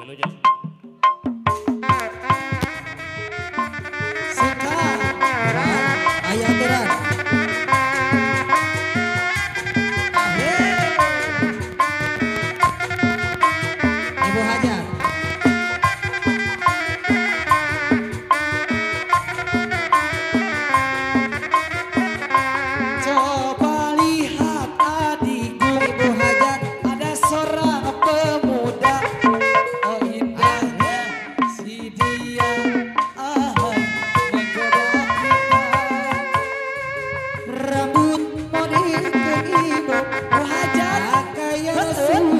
hujan. Suka ayah berat. Ibu Hajar. Coba lihat adikku, Ibu Hajar, ada seorang pemuda. Oh indahnya si dia, menggoda kita. Rambut model ke Ibu Hajar, kayak sungai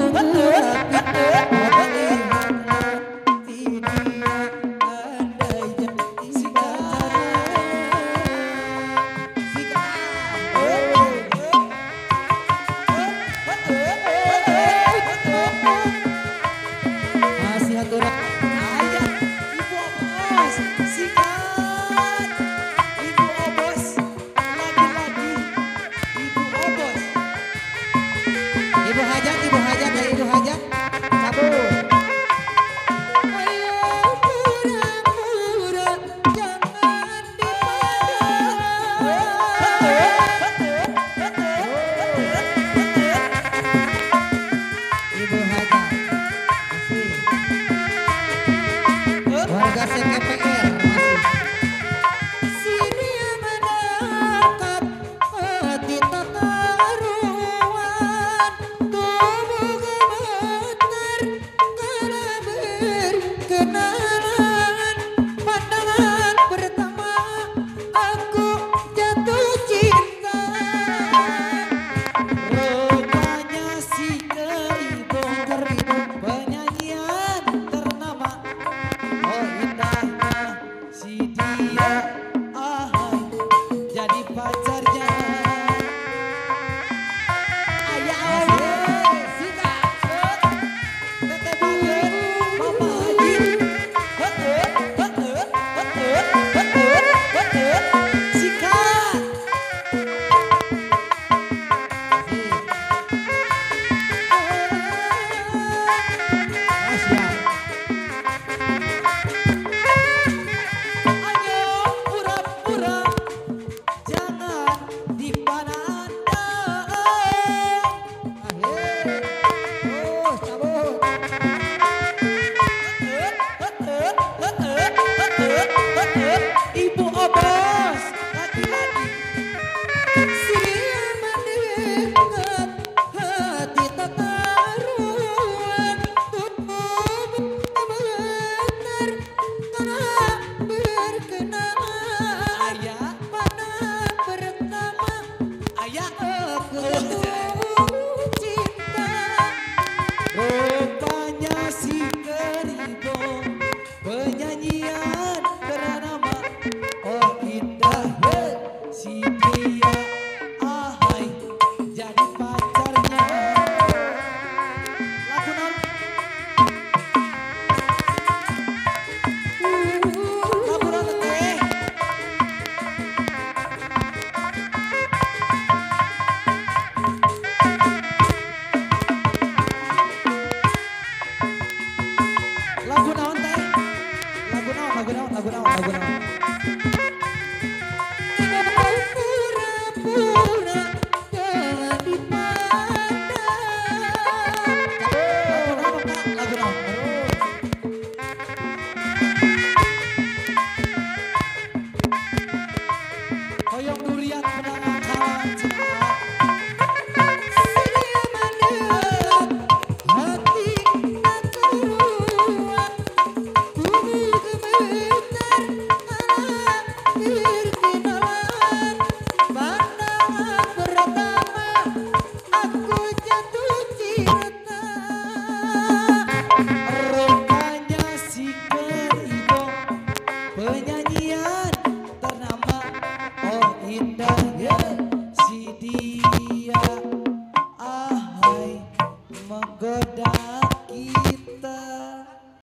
Ibu Hajar dari Ibu Hajar, cabut. Ayo pura-pura jangan dipandang. Ibu Hajar, warga CKPR masih. Sini menangkap hati tak karuan, tubuh gemetar karena berkenalan. Pandangan pertama aku jatuh cinta. Rupanya si Keribung, penyanyian ternama. Oh indahnya si dia, jadi pacarnya. Ayah Sika, Teteh Bagen, Mama Haji, Sika. Ayo pura-pura jangan dipandang. Cabut. Ibu Obos laki-laki. Sini mendekat hati tak karuan, tubuh gemetar karena berkenalan. Ayah pandangan pertama, ayah aku jatuh cinta. Rupanya si Keribung, penyanyian ternama. Oh indahnya si dia, jadi pacarnya. Lagu non, lagu non teh. Lagu naon teh? Lagu naon? Pura-pura jangan dipandang. Lagu naon? Hoyong durian penangan kawan cepat. Sini mendekat hati tak karuan, tubuh gemetar karena berkenalan. Pandangan pertama aku jatuh cinta. Rupanya si Keribung, penyanyian ternama. Oh indahnya